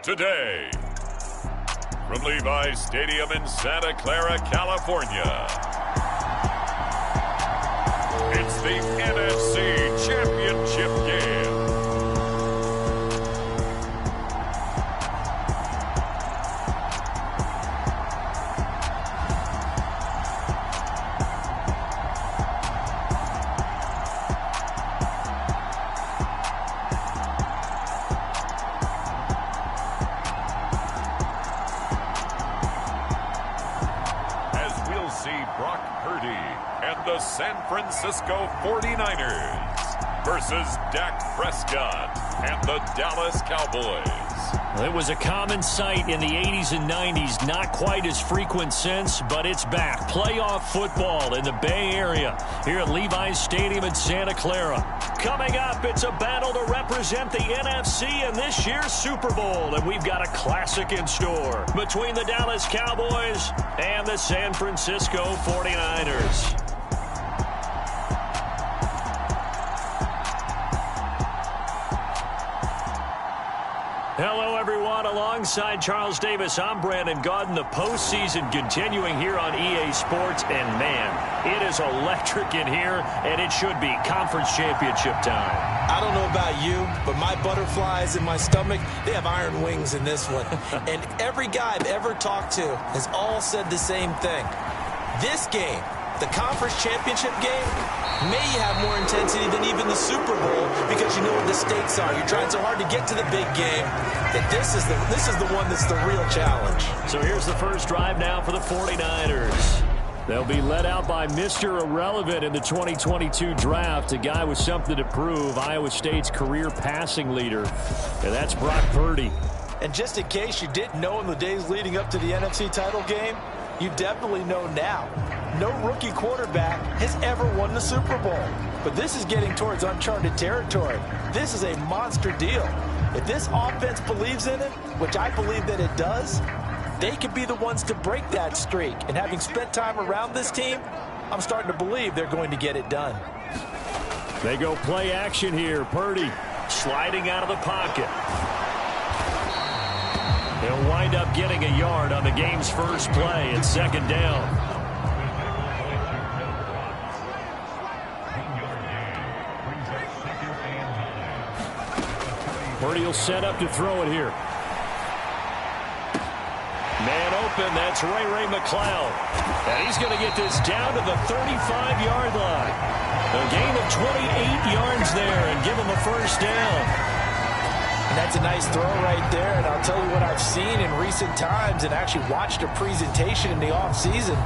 today. From Levi's Stadium in Santa Clara, California, it's the NFC Championship game. The San Francisco 49ers versus Dak Prescott and the Dallas Cowboys. It was a common sight in the 80s and 90s. Not quite as frequent since, but it's back. Playoff football in the Bay Area here at Levi's Stadium in Santa Clara. Coming up, it's a battle to represent the NFC in this year's Super Bowl. And we've got a classic in store between the Dallas Cowboys and the San Francisco 49ers. Hello, everyone. Alongside Charles Davis, I'm Brandon Gaudin. The postseason continuing here on EA Sports. And, man, it is electric in here, and it should be conference championship time. I don't know about you, but my butterflies in my stomach, they have iron wings in this one. And every guy I've ever talked to has all said the same thing. This game, the conference championship game, may have more intensity than even the Super Bowl because you know what the stakes are. You're trying so hard to get to the big game that this is the one that's the real challenge. So here's the first drive now for the 49ers. They'll be led out by Mr. Irrelevant in the 2022 draft, a guy with something to prove, Iowa State's career passing leader, and that's Brock Purdy. And just in case you didn't know in the days leading up to the NFC title game, you definitely know now. No rookie quarterback has ever won the Super Bowl. But this is getting towards uncharted territory. This is a monster deal. If this offense believes in it, which I believe that it does, they could be the ones to break that streak. And having spent time around this team, I'm starting to believe they're going to get it done. They go play action here. Purdy sliding out of the pocket. They'll wind up getting a yard on the game's first play. It's second down. Purdy will set up to throw it here. Man open, that's Ray McCloud. And he's going to get this down to the 35-yard line. A gain of 28 yards there and give him a first down. And that's a nice throw right there. And I'll tell you what I've seen in recent times and actually watched a presentation in the offseason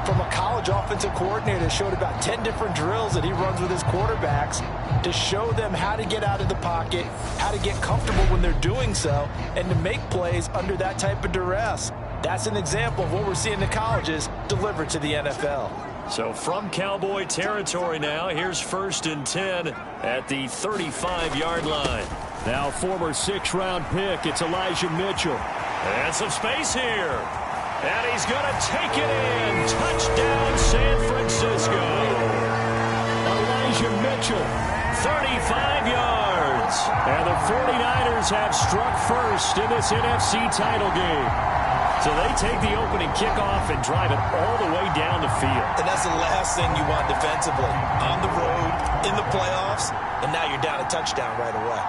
from a college offensive coordinator that showed about 10 different drills that he runs with his quarterbacks to show them how to get out of the pocket, how to get comfortable when they're doing so, and to make plays under that type of duress. That's an example of what we're seeing in the colleges delivered to the NFL. So from Cowboy territory now, here's 1st and 10 at the 35-yard line. Now former 6th-round pick, it's Elijah Mitchell. And some space here. And he's going to take it in. Touchdown, San Francisco. Elijah Mitchell, 35 yards. And the 49ers have struck first in this NFC title game. So they take the opening kickoff and drive it all the way down the field. And that's the last thing you want defensively. On the road, in the playoffs, and now you're down a touchdown right away.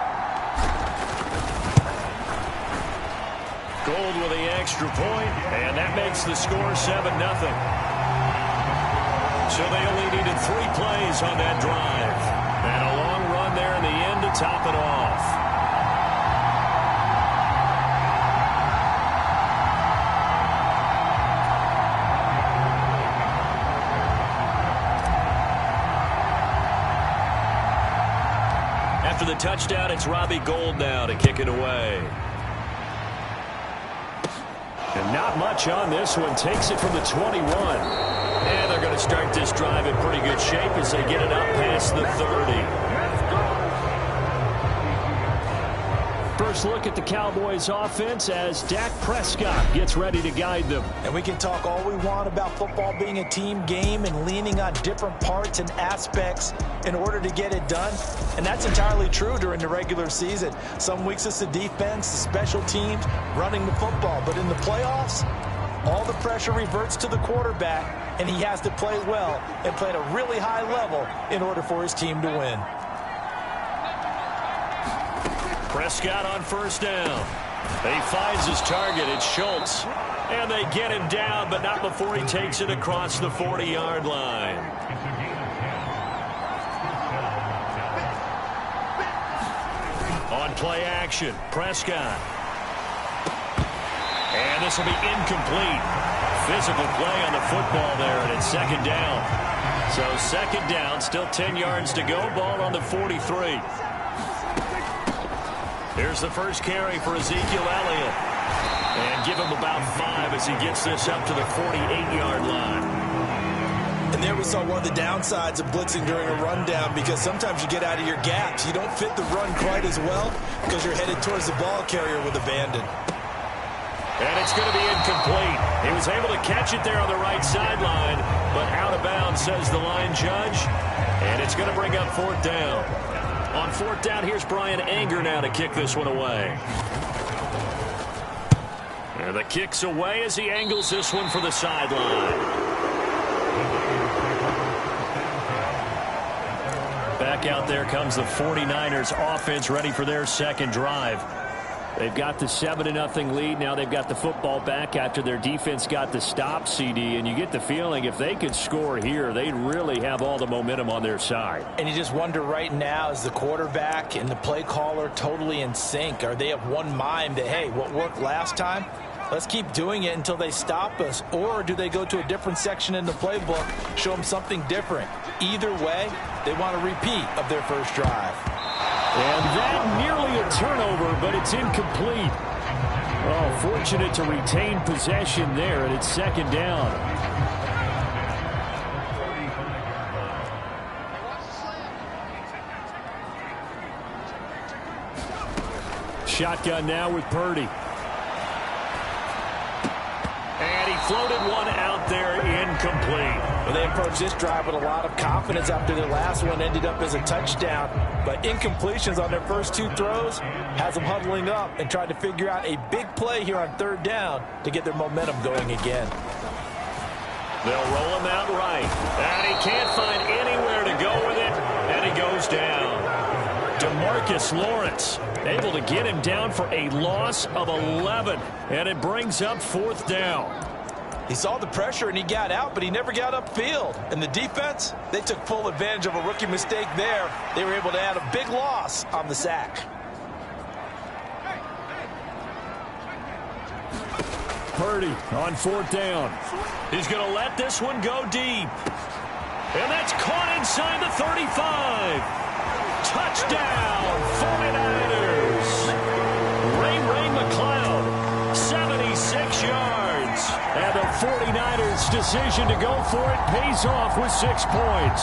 Gold with the extra point, and that makes the score 7-0. So they only needed 3 plays on that drive. And a long run there in the end to top it off. After the touchdown, it's Robbie Gould now to kick it away. And not much on this one. Takes it from the 21. And they're going to start this drive in pretty good shape as they get it up past the 30. first look at the Cowboys offense as Dak Prescott gets ready to guide them. And we can talk all we want about football being a team game and leaning on different parts and aspects in order to get it done. And that's entirely true during the regular season. Some weeks it's the defense, the special teams, running the football. But in the playoffs, all the pressure reverts to the quarterback, and he has to play well and play at a really high level in order for his team to win. Prescott on first down. He finds his target. It's Schultz. And they get him down, but not before he takes it across the 40-yard line. On play action, Prescott. And this will be incomplete. Physical play on the football there, and it's second down. So second down, still 10 yards to go. Ball on the 43. Here's the first carry for Ezekiel Elliott. And give him about 5 as he gets this up to the 48-yard line. And there we saw one of the downsides of blitzing during a rundown, because sometimes you get out of your gaps. You don't fit the run quite as well because you're headed towards the ball carrier with abandon. And it's going to be incomplete. He was able to catch it there on the right sideline, but out of bounds, says the line judge. And it's going to bring up fourth down. On fourth down, here's Brian Anger now to kick this one away. And the kick's away as he angles this one for the sideline. Back out there comes the 49ers offense, ready for their second drive. They've got the 7-0 lead. Now they've got the football back after their defense got the stop, CD. And you get the feeling if they could score here, they'd really have all the momentum on their side. And you just wonder right now, is the quarterback and the play caller totally in sync? Are they of one mind that, hey, what worked last time, let's keep doing it until they stop us? Or do they go to a different section in the playbook, show them something different? Either way, they want a repeat of their first drive. And that nearly a turnover, but it's incomplete. Oh, fortunate to retain possession there, and it's second down. Shotgun now with Purdy. And he floated one out there, incomplete. Well, they approached this drive with a lot of confidence after their last one ended up as a touchdown. But incompletions on their first two throws has them huddling up and trying to figure out a big play here on third down to get their momentum going again. They'll roll him out right. And he can't find anywhere to go with it. And he goes down. DeMarcus Lawrence able to get him down for a loss of 11. And it brings up fourth down. He saw the pressure and he got out, but he never got upfield. And the defense, they took full advantage of a rookie mistake there. They were able to add a big loss on the sack. Purdy on fourth down. He's going to let this one go deep. And that's caught inside the 35. Touchdown, 49ers. Ray McCloud, 76 yards. And the 49ers' decision to go for it pays off with 6 points.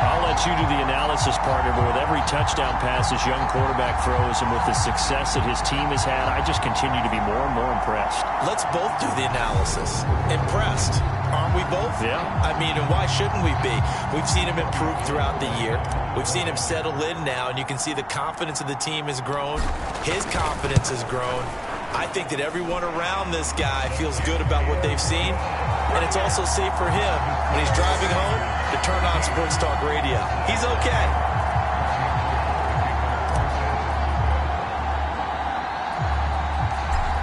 I'll let you do the analysis, partner, but with every touchdown pass this young quarterback throws and with the success that his team has had, I just continue to be more and more impressed. Let's both do the analysis. Impressed. Aren't we both? Yeah. I mean, and why shouldn't we be? We've seen him improve throughout the year. We've seen him settle in now, and you can see the confidence of the team has grown. His confidence has grown. I think that everyone around this guy feels good about what they've seen, and it's also safe for him when he's driving home to turn on Sports Talk Radio. He's okay.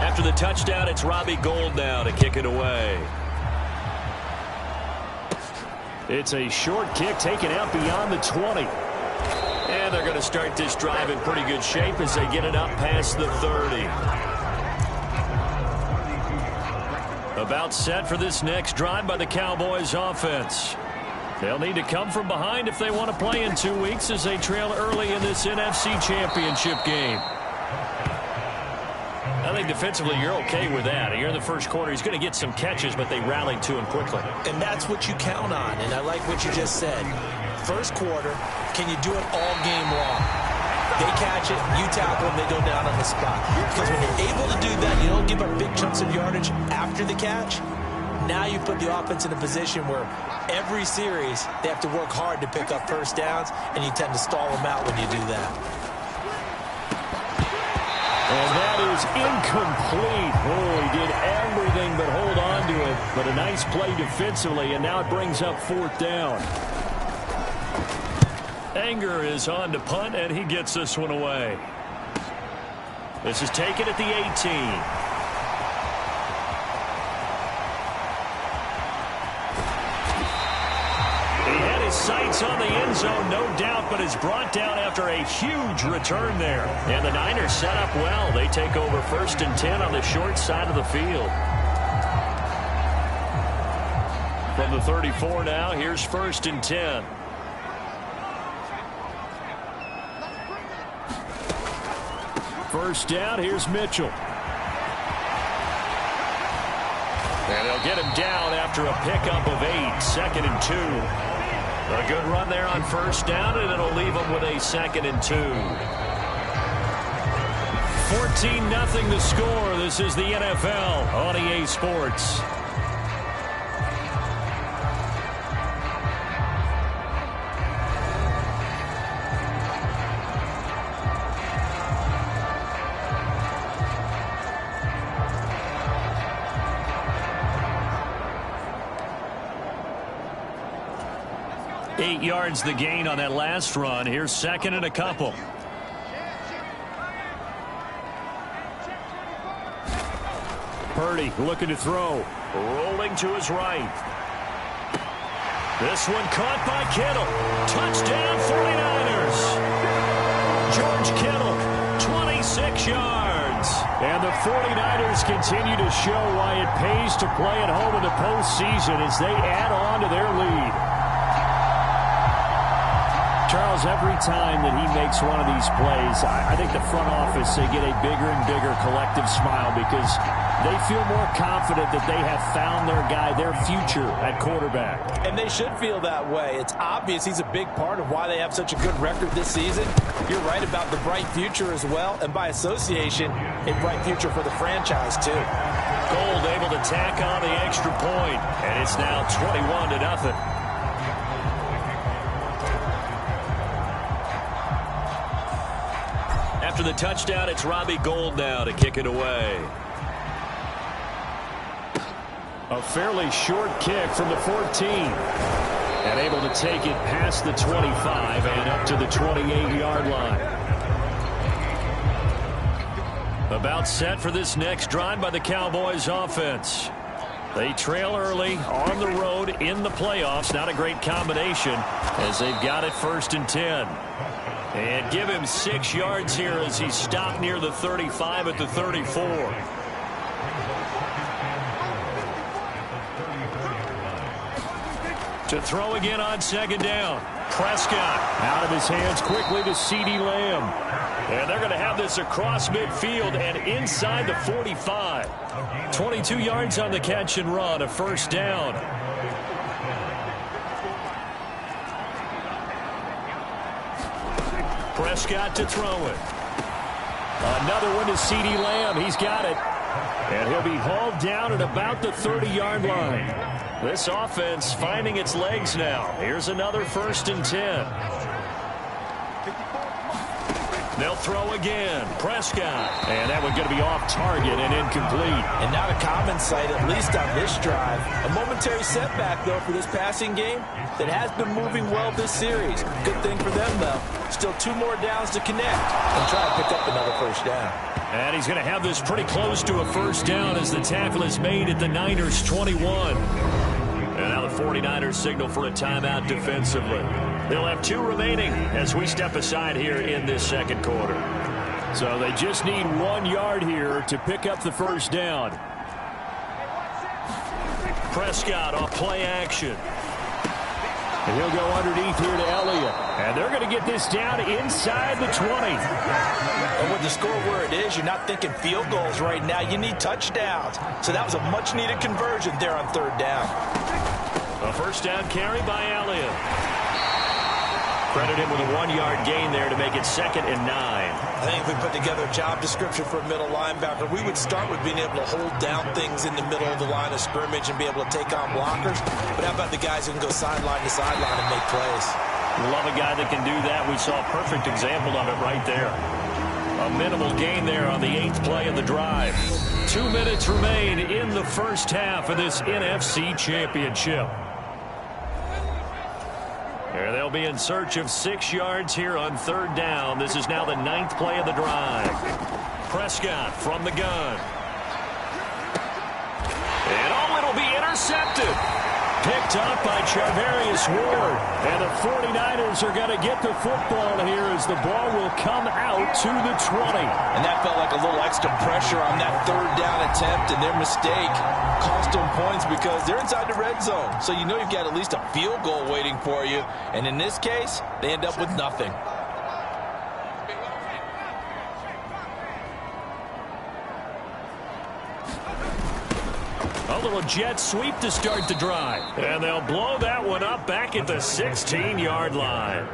After the touchdown, it's Robbie Gould now to kick it away. It's a short kick taken out beyond the 20. And they're going to start this drive in pretty good shape as they get it up past the 30. About set for this next drive by the Cowboys offense. They'll need to come from behind if they want to play in 2 weeks as they trail early in this NFC Championship game. I think defensively you're okay with that. Here in the first quarter, he's going to get some catches, but they rallied to him quickly. And that's what you count on, and I like what you just said. First quarter, can you do it all game long? They catch it, you tackle them, they go down on the spot. Because when you're able to do that, you don't give up big chunks of yardage after the catch. Now you put the offense in a position where every series they have to work hard to pick up first downs, and you tend to stall them out when you do that. And that is incomplete. Oh, he did everything but hold on to it. But a nice play defensively, and now it brings up fourth down. Anger is on to punt, and he gets this one away. This is taken at the 18. Sights on the end zone, no doubt, but is brought down after a huge return there. And the Niners set up well. They take over 1st and 10 on the short side of the field. From the 34 now, here's 1st and 10. First down, here's Mitchell. And they'll get him down after a pickup of 8, 2nd and 2. A good run there on first down, and it'll leave them with a 2nd and 2. 14-0 the score. This is the NFL on EA Sports. Eight yards the gain on that last run. Here's 2nd and a couple. Purdy looking to throw. Rolling to his right. This one caught by Kittle. Touchdown 49ers. George Kittle, 26 yards. And the 49ers continue to show why it pays to play at home in the postseason as they add on to their lead. Charles, every time that he makes one of these plays, I think the front office, they get a bigger and bigger collective smile because they feel more confident that they have found their guy, their future at quarterback. And they should feel that way. It's obvious he's a big part of why they have such a good record this season. You're right about the bright future as well, and by association, a bright future for the franchise too. Gold able to tack on the extra point, and it's now 21-0. After the touchdown, it's Robbie Gould now to kick it away. A fairly short kick from the 14. And able to take it past the 25 and up to the 28-yard line. About set for this next drive by the Cowboys offense. They trail early on the road in the playoffs. Not a great combination as they've got it 1st and 10. And give him 6 yards here as he stopped near the 35 at the 34. To throw again on 2nd down. Prescott out of his hands quickly to CeeDee Lamb. And they're going to have this across midfield and inside the 45. 22 yards on the catch and run, a 1st down. Prescott to throw it. Another one to CeeDee Lamb. He's got it. And he'll be hauled down at about the 30-yard line. This offense finding its legs now. Here's another 1st and 10. They'll throw again. Prescott. And that one's going to be off target and incomplete. And not a common sight, at least on this drive. A momentary setback, though, for this passing game that has been moving well this series. Good thing for them, though. Still 2 more downs to connect and try to pick up another 1st down. And he's going to have this pretty close to a 1st down as the tackle is made at the Niners' 21. And now the 49ers signal for a timeout defensively. They'll have 2 remaining as we step aside here in this 2nd quarter. So they just need 1 yard here to pick up the 1st down. Prescott off play action. And he'll go underneath here to Elliott. And they're going to get this down inside the 20. And with the score where it is, you're not thinking field goals right now. You need touchdowns. So that was a much-needed conversion there on 3rd down. A 1st down carry by Elliott. Credit him with a 1-yard gain there to make it 2nd and 9. I think if we put together a job description for a middle linebacker, we would start with being able to hold down things in the middle of the line of scrimmage and be able to take on blockers. But how about the guys who can go sideline to sideline and make plays? Love a guy that can do that. We saw a perfect example of it right there. A minimal gain there on the 8th play of the drive. 2 minutes remain in the first half of this NFC Championship. Here they'll be in search of 6 yards here on 3rd down. This is now the 9th play of the drive. Prescott from the gun. And it'll be intercepted. Picked up by Charvarius Ward. And the 49ers are going to get the football here as the ball will come out to the 20. And that felt like a little extra pressure on that 3rd down attempt, and their mistake cost them points because they're inside the red zone. So you know you've got at least a field goal waiting for you. And in this case, they end up with nothing. A little jet sweep to start the drive. And they'll blow that one up back at the 16-yard line.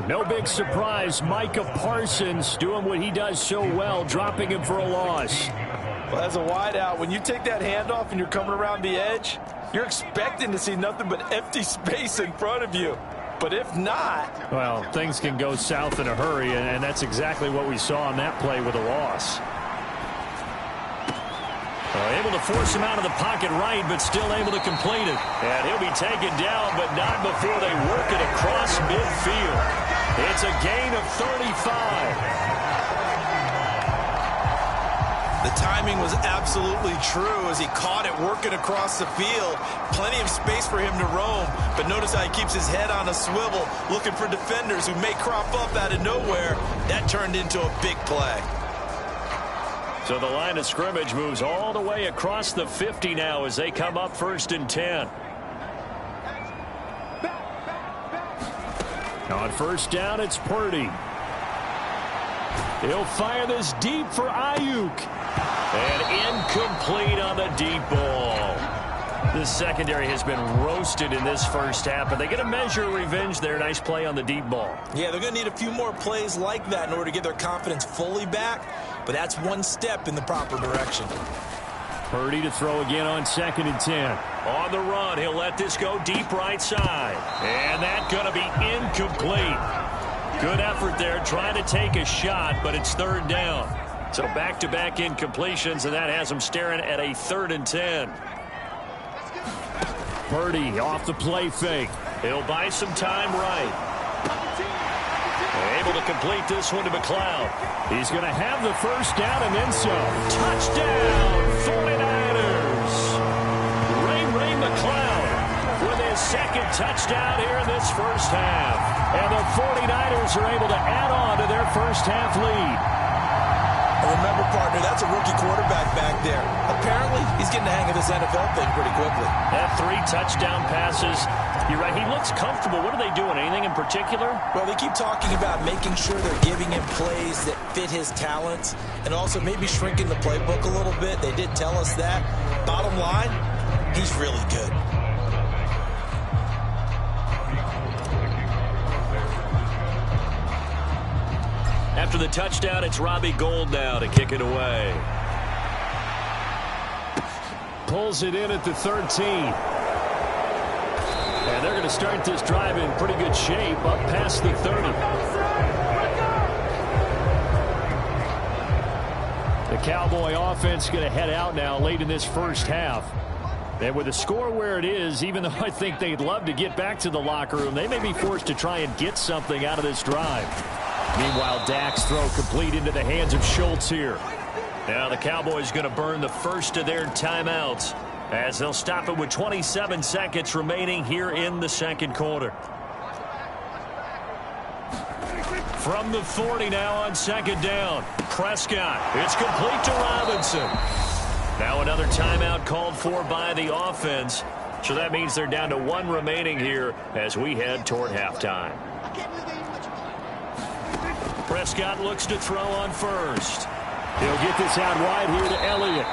No big surprise, Micah Parsons doing what he does so well, dropping him for a loss. Well, as a wideout, when you take that handoff and you're coming around the edge, you're expecting to see nothing but empty space in front of you. But if not... Well, things can go south in a hurry, and that's exactly what we saw on that play with a loss. Able to force him out of the pocket right, but still able to complete it. And he'll be taken down, but not before they work it across midfield. It's a gain of 35. The timing was absolutely true as he caught it working across the field. Plenty of space for him to roam, but notice how he keeps his head on a swivel, looking for defenders who may crop up out of nowhere. That turned into a big play. So the line of scrimmage moves all the way across the 50 now as they come up 1st and 10. On 1st down, it's Purdy. He'll fire this deep for Ayuk. And incomplete on the deep ball. The secondary has been roasted in this first half, but they get a measure of revenge there. Nice play on the deep ball. Yeah, they're going to need a few more plays like that in order to get their confidence fully back, but that's one step in the proper direction. Purdy to throw again on 2nd and 10. On the run, he'll let this go deep right side. And that's going to be incomplete. Good effort there, trying to take a shot, but it's 3rd down. So back-to-back incompletions, and that has them staring at a 3rd and 10. Purdy off the play fake. He'll buy some time right. Able to complete this one to McLeod. He's going to have the 1st down and then some. Touchdown, 49ers. Ray McLeod with his 2nd touchdown here in this first half. And the 49ers are able to add on to their first half lead. Remember, partner, that's a rookie quarterback back there. Apparently, he's getting the hang of this NFL thing pretty quickly. Had 3 touchdown passes. You're right, he looks comfortable. What are they doing? Anything in particular? Well, they keep talking about making sure they're giving him plays that fit his talents and also maybe shrinking the playbook a little bit. They did tell us that. Bottom line, he's really good. After the touchdown, it's Robbie Gould now to kick it away. Pulls it in at the 13. And they're going to start this drive in pretty good shape up past the 30. The Cowboy offense going to head out now late in this first half. And with the score where it is, even though I think they'd love to get back to the locker room, they may be forced to try and get something out of this drive. Meanwhile, Dak's throw complete into the hands of Schultz here. Now the Cowboys going to burn the first of their timeouts as they'll stop it with 27 seconds remaining here in the 2nd quarter. From the 40 now on 2nd down. Prescott. It's complete to Robinson. Now another timeout called for by the offense. So that means they're down to 1 remaining here as we head toward halftime. Prescott looks to throw on 1st. He'll get this out wide here to Elliott.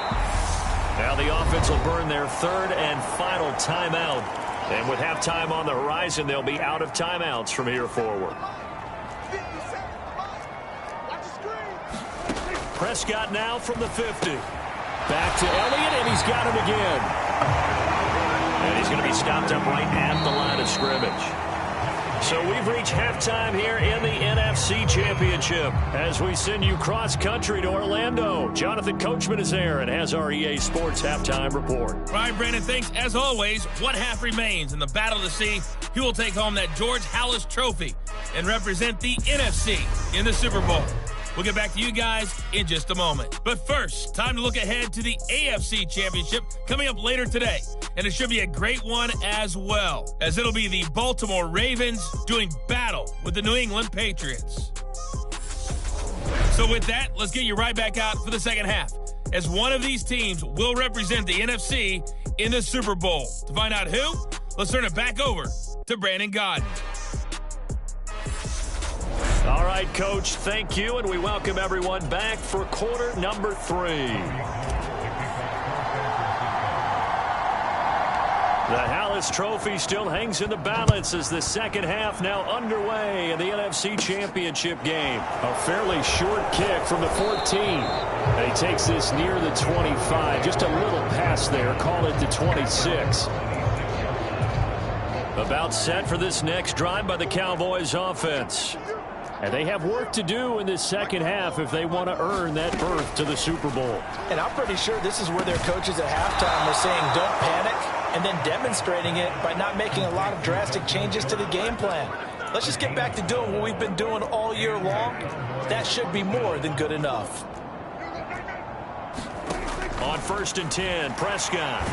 Now the offense will burn their 3rd and final timeout And with halftime on the horizon, they'll be out of timeouts from here forward. Prescott now from the 50. Back to Elliott, and he's got him again. And he's going to be stopped up right at the line of scrimmage. So we've reached halftime here in the NFC Championship as we send you cross-country to Orlando. Jonathan Coachman is there and has our EA Sports halftime report. All right, Brandon, thanks. As always, one half remains in the battle to see who will take home that George Halas trophy and represent the NFC in the Super Bowl. We'll get back to you guys in just a moment. But first, time to look ahead to the AFC Championship coming up later today. And it should be a great one as well, as it'll be the Baltimore Ravens doing battle with the New England Patriots. So with that, let's get you right back out for the second half, as one of these teams will represent the NFC in the Super Bowl. To find out who, let's turn it back over to Brandon Godden. All right, Coach, thank you, and we welcome everyone back for quarter number 3. The Halas Trophy still hangs in the balance as the second half now underway in the NFC Championship game. A fairly short kick from the 14. And he takes this near the 25. Just a little pass there. Call it the 26. About set for this next drive by the Cowboys offense. And they have work to do in this second half if they want to earn that berth to the Super Bowl. And I'm pretty sure this is where their coaches at halftime were saying don't panic, and then demonstrating it by not making a lot of drastic changes to the game plan. Let's just get back to doing what we've been doing all year long. That should be more than good enough. On 1st and 10, Prescott.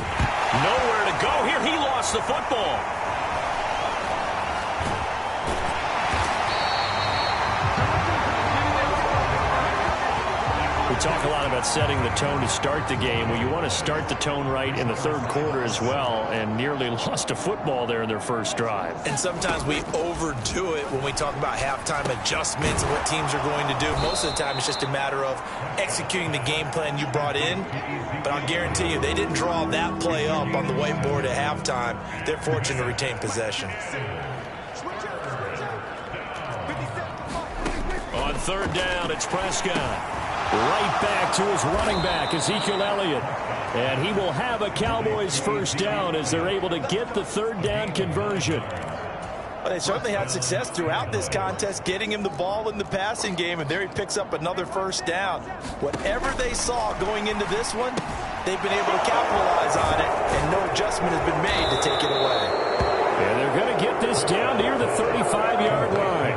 Nowhere to go here. He lost the football. We talk a lot about setting the tone to start the game. Well, you want to start the tone right in the third quarter as well, and nearly lost a football there in their first drive. And sometimes we overdo it when we talk about halftime adjustments and what teams are going to do. Most of the time, it's just a matter of executing the game plan you brought in. But I'll guarantee you, they didn't draw that play up on the whiteboard at halftime. They're fortunate to retain possession. On 3rd down, it's Prescott. Right back to his running back, Ezekiel Elliott. And he will have a Cowboys first down as they're able to get the 3rd down conversion. Well, they certainly had success throughout this contest, getting him the ball in the passing game, and there he picks up another first down. Whatever they saw going into this one, they've been able to capitalize on it, and no adjustment has been made to take it away. And they're going to get this down near the 35-yard line.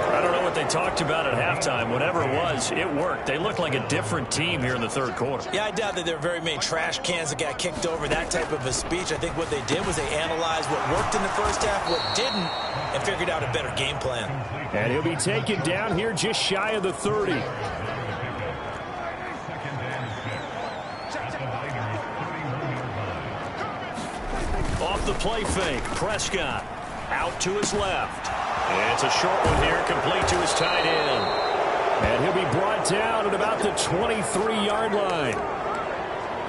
I don't know what they talked about at halftime. Whatever it was, it worked. They looked like a different team here in the third quarter. Yeah, I doubt that there were very many trash cans that got kicked over, that type of a speech. I think what they did was they analyzed what worked in the first half, what didn't, and figured out a better game plan. And he'll be taken down here just shy of the 30. Off the play fake, Prescott out to his left. And it's a short one here, complete to his tight end. And he'll be brought down at about the 23-yard line.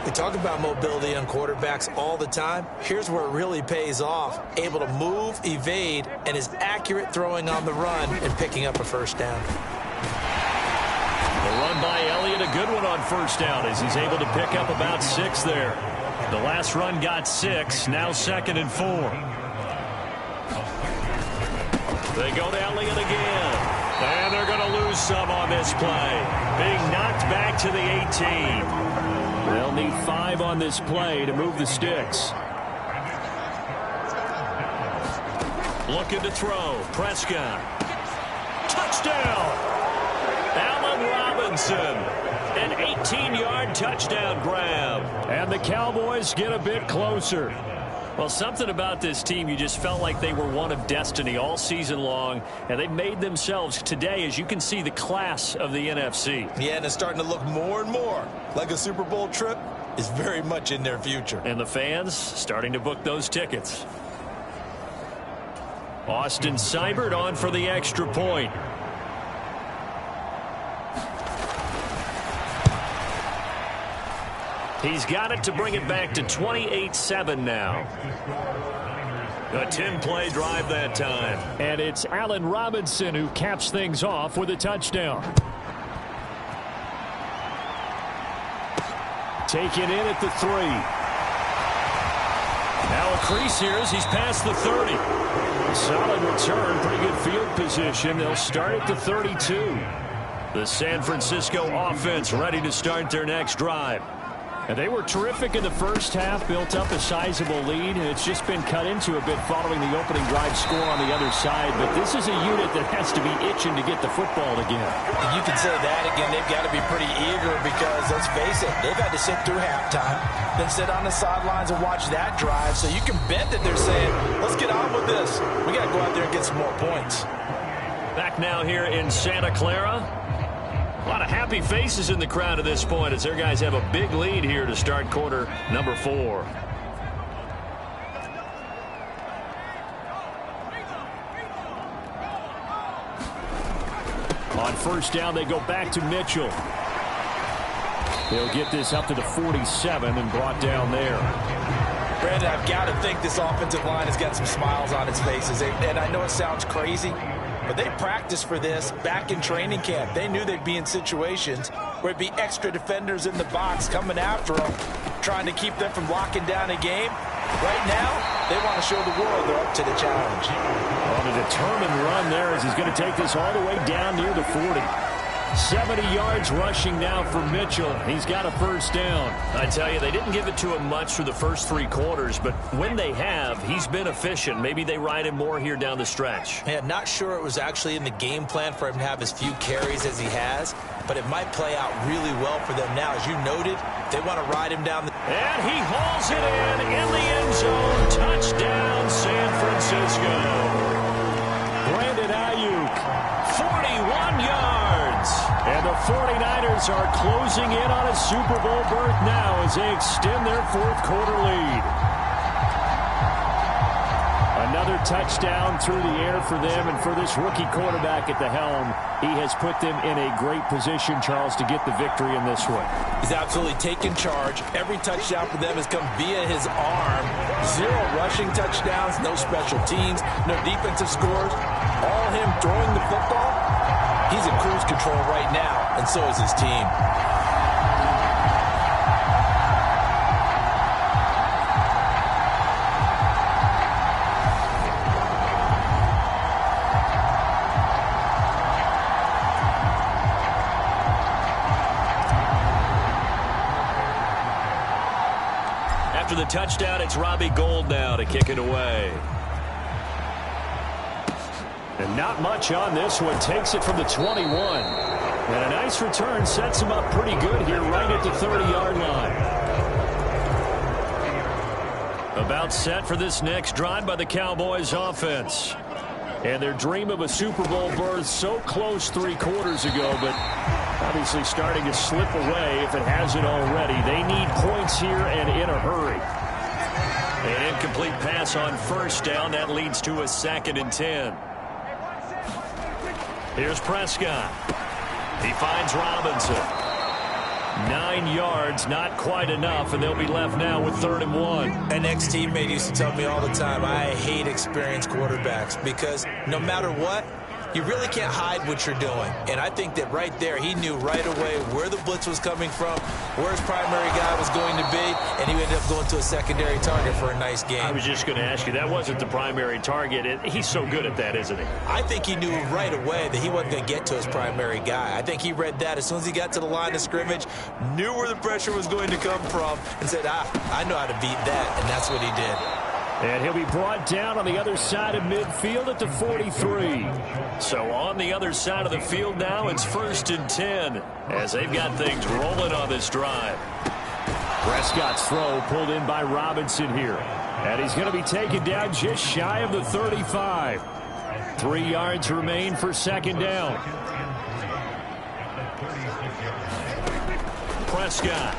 We talk about mobility on quarterbacks all the time. Here's where it really pays off. Able to move, evade, and is accurate throwing on the run and picking up a first down. The run by Elliott, a good one on first down as he's able to pick up about 6 there. The last run got 6, now 2nd and 4. They go to Elliott again. And they're going to lose some on this play. Being knocked back to the 18. They'll need 5 on this play to move the sticks. Looking to throw. Prescott. Touchdown. Allen Robinson. An 18-yard touchdown grab. And the Cowboys get a bit closer. Well, something about this team, you just felt like they were one of destiny all season long, and they made themselves today, as you can see, the class of the NFC. Yeah, and it's starting to look more and more like a Super Bowl trip is very much in their future. And the fans starting to book those tickets. Austin Seibert on for the extra point. He's got it to bring it back to 28-7 now. A 10-play drive that time. And it's Allen Robinson who caps things off with a touchdown. Taken in at the 3. Now a crease here as he's past the 30. Solid return, pretty good field position. They'll start at the 32. The San Francisco offense ready to start their next drive. And they were terrific in the first half, built up a sizable lead, and it's just been cut into a bit following the opening drive score on the other side. But this is a unit that has to be itching to get the football again. And you can say that again. They've got to be pretty eager because, let's face it, they've had to sit through halftime, then sit on the sidelines and watch that drive. So you can bet that they're saying, let's get on with this. We got to go out there and get some more points. Back now here in Santa Clara. A lot of happy faces in the crowd at this point as their guys have a big lead here to start quarter number 4. On first down, they go back to Mitchell. They'll get this up to the 47 and brought down there. Brandon, I've got to think this offensive line has got some smiles on its faces. And I know it sounds crazy, but they practiced for this back in training camp. They knew they'd be in situations where it'd be extra defenders in the box coming after them, trying to keep them from locking down a game. Right now, they want to show the world they're up to the challenge. On a determined run there as he's going to take this all the way down near the 40. 70 yards rushing now for Mitchell. He's got a first down. I tell you, they didn't give it to him much for the first 3 quarters, but when they have, he's been efficient. Maybe they ride him more here down the stretch. Yeah, not sure it was actually in the game plan for him to have as few carries as he has, but it might play out really well for them now. As you noted, they want to ride him down. And he hauls it in the end zone. Touchdown, San Francisco. Brandon Ayuk, 41 yards. And the 49ers are closing in on a Super Bowl berth now as they extend their 4th quarter lead. Another touchdown through the air for them, and for this rookie quarterback at the helm, he has put them in a great position, Charles, to get the victory in this one. He's absolutely taken charge. Every touchdown for them has come via his arm. 0 rushing touchdowns, no special teams, no defensive scores. All him throwing the football. He's in cruise control right now, and so is his team. After the touchdown, it's Robbie Gould now to kick it away. And not much on this one. Takes it from the 21. And a nice return sets him up pretty good here right at the 30-yard line. About set for this next drive by the Cowboys offense. And their dream of a Super Bowl berth so close 3 quarters ago, but obviously starting to slip away if it hasn't already. They need points here and in a hurry. An incomplete pass on first down. That leads to a 2nd and 10. Here's Prescott. He finds Robinson. 9 yards, not quite enough, and they'll be left now with 3rd and 1. An ex-teammate used to tell me all the time, I hate experienced quarterbacks because no matter what, you really can't hide what you're doing. And I think that right there, he knew right away where the blitz was coming from, where his primary guy was going to be, and he ended up going to a secondary target for a nice game. I was just going to ask you, that wasn't the primary target. He's so good at that, isn't he? I think he knew right away that he wasn't going to get to his primary guy. I think he read that as soon as he got to the line of scrimmage, knew where the pressure was going to come from, and said, I know how to beat that, and that's what he did. And he'll be brought down on the other side of midfield at the 43. So on the other side of the field now, it's 1st and 10 as they've got things rolling on this drive. Prescott's throw pulled in by Robinson here. And he's going to be taken down just shy of the 35. 3 yards remain for 2nd down. Prescott.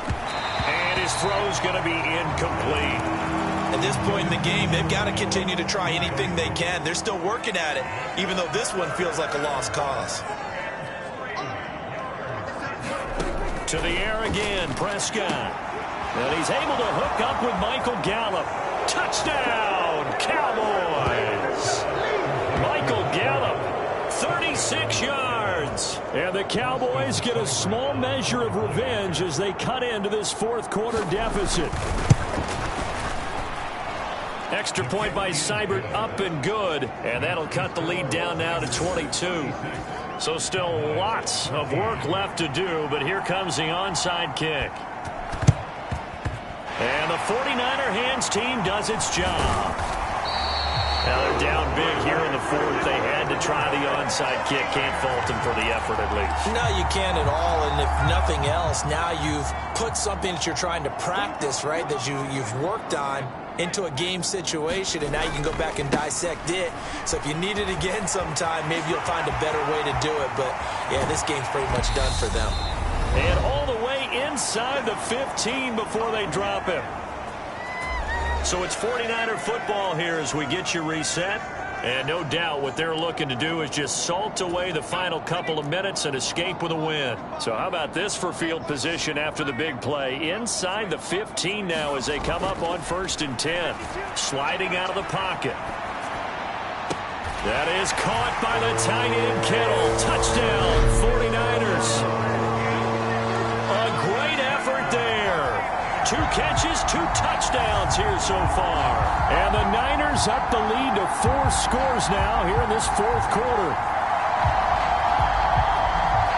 And his throw's going to be incomplete. At this point in the game, they've got to continue to try anything they can. They're still working at it, even though this one feels like a lost cause. To the air again, Prescott. And he's able to hook up with Michael Gallup. Touchdown, Cowboys! Cowboys. Michael Gallup, 36 yards. And the Cowboys get a small measure of revenge as they cut into this fourth quarter deficit. Extra point by Seibert, up and good. And that'll cut the lead down now to 22. So still lots of work left to do, but here comes the onside kick. And the 49er hands team does its job. Now they're down big here in the fourth. They had to try the onside kick. Can't fault them for the effort at least. No, you can't at all. And if nothing else, now you've put something that you're trying to practice, right, that you've worked on into a game situation, and now you can go back and dissect it. So if you need it again sometime, maybe you'll find a better way to do it. But, yeah, this game's pretty much done for them. And all the way inside the 15 before they drop him. So it's 49er football here as we get you reset. And no doubt what they're looking to do is just salt away the final couple of minutes and escape with a win. So how about this for field position after the big play? Inside the 15 now as they come up on 1st and 10. Sliding out of the pocket. That is caught by the tight end Kittle. Touchdown 49ers. A great effort there. 2 catches, 2 touchdowns here so far. And the Niners up the lead to 4 scores now here in this fourth quarter.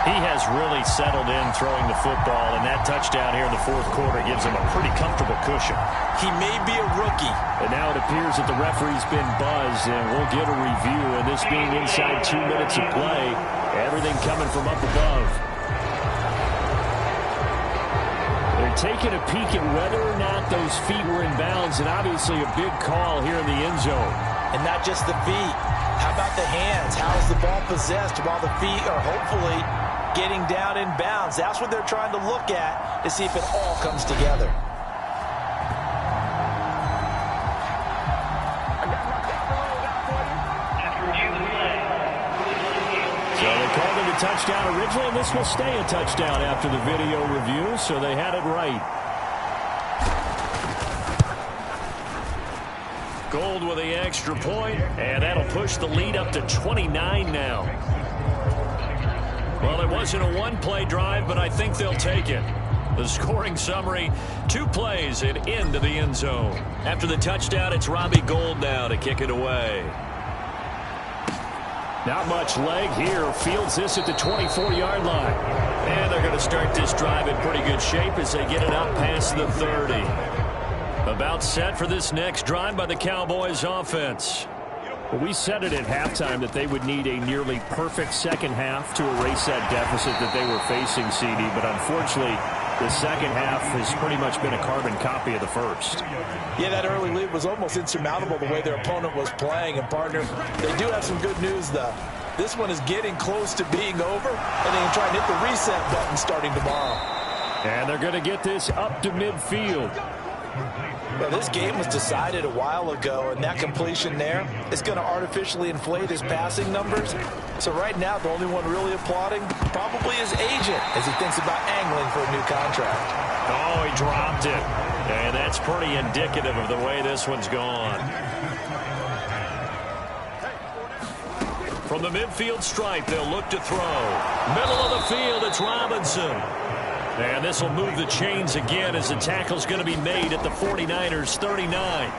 He has really settled in throwing the football, and that touchdown here in the fourth quarter gives him a pretty comfortable cushion. He may be a rookie. And now it appears that the referee's been buzzed, and we'll get a review. And this being inside 2 minutes of play, everything coming from up above. Taking a peek at whether or not those feet were in bounds, and obviously a big call here in the end zone. And not just the feet. How about the hands? How is the ball possessed while the feet are hopefully getting down in bounds? That's what they're trying to look at to see if it all comes together. Touchdown originally, and this will stay a touchdown after the video review, so they had it right. Gold with the extra point, and that'll push the lead up to 29 now. Well, it wasn't a one-play drive, but I think they'll take it. The scoring summary, 2 plays and into the end zone. After the touchdown, it's Robbie Gould now to kick it away. Not much leg here. Fields this at the 24-yard line. And they're going to start this drive in pretty good shape as they get it up past the 30. About set for this next drive by the Cowboys offense. Well, we said it at halftime that they would need a nearly perfect second half to erase that deficit that they were facing, CD. But unfortunately, the second half has pretty much been a carbon copy of the first. Yeah, that early lead was almost insurmountable the way their opponent was playing. And, partner, they do have some good news, though. This one is getting close to being over, and they can try and hit the reset button starting tomorrow. And they're going to get this up to midfield. Well, this game was decided a while ago, and that completion there is going to artificially inflate his passing numbers. So right now, the only one really applauding probably his agent as he thinks about angling for a new contract. Oh, he dropped it. And that's pretty indicative of the way this one's gone. From the midfield stripe, they'll look to throw. Middle of the field, it's Robinson. And this will move the chains again as the tackle's going to be made at the 49ers 39.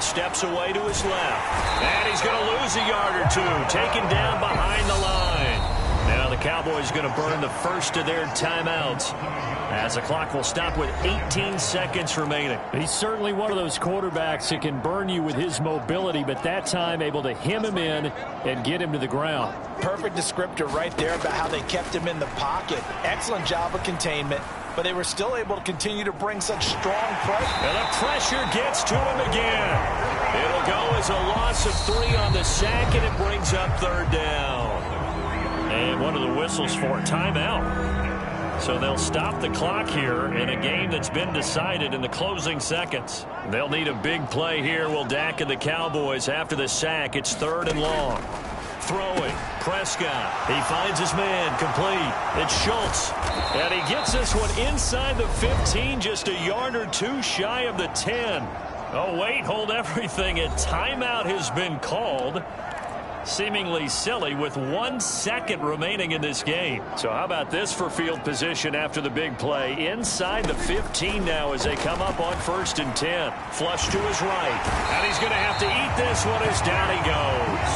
Steps away to his left. And he's going to lose a yard or 2. Taken down behind the line. Now the Cowboys going to burn the first of their timeouts as the clock will stop with 18 seconds remaining. He's certainly one of those quarterbacks that can burn you with his mobility, but that time able to hem him in and get him to the ground. Perfect descriptor right there about how they kept him in the pocket. Excellent job of containment, but they were still able to continue to bring such strong pressure. And the pressure gets to him again. It'll go as a loss of 3 on the sack, and it brings up 3rd down. And one of the whistles for a timeout. So they'll stop the clock here in a game that's been decided in the closing seconds. They'll need a big play here, will Dak and the Cowboys after the sack. It's 3rd and long. Throwing, Prescott. He finds his man, complete. It's Schultz. And he gets this one inside the 15, just a yard or 2 shy of the 10. Oh, wait, hold everything. A timeout has been called. Seemingly silly with 1 second remaining in this game. So how about this for field position after the big play? Inside the 15 now as they come up on 1st and 10. Flush to his right. And he's going to have to eat this one as down he goes.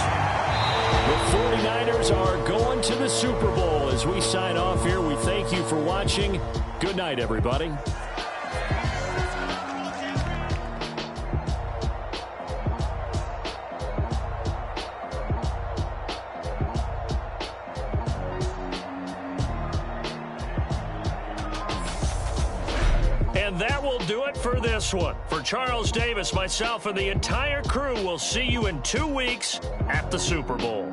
The 49ers are going to the Super Bowl. As we sign off here, we thank you for watching. Good night, everybody. And that will do it for this one. For Charles Davis, myself, and the entire crew, we'll see you in 2 weeks at the Super Bowl.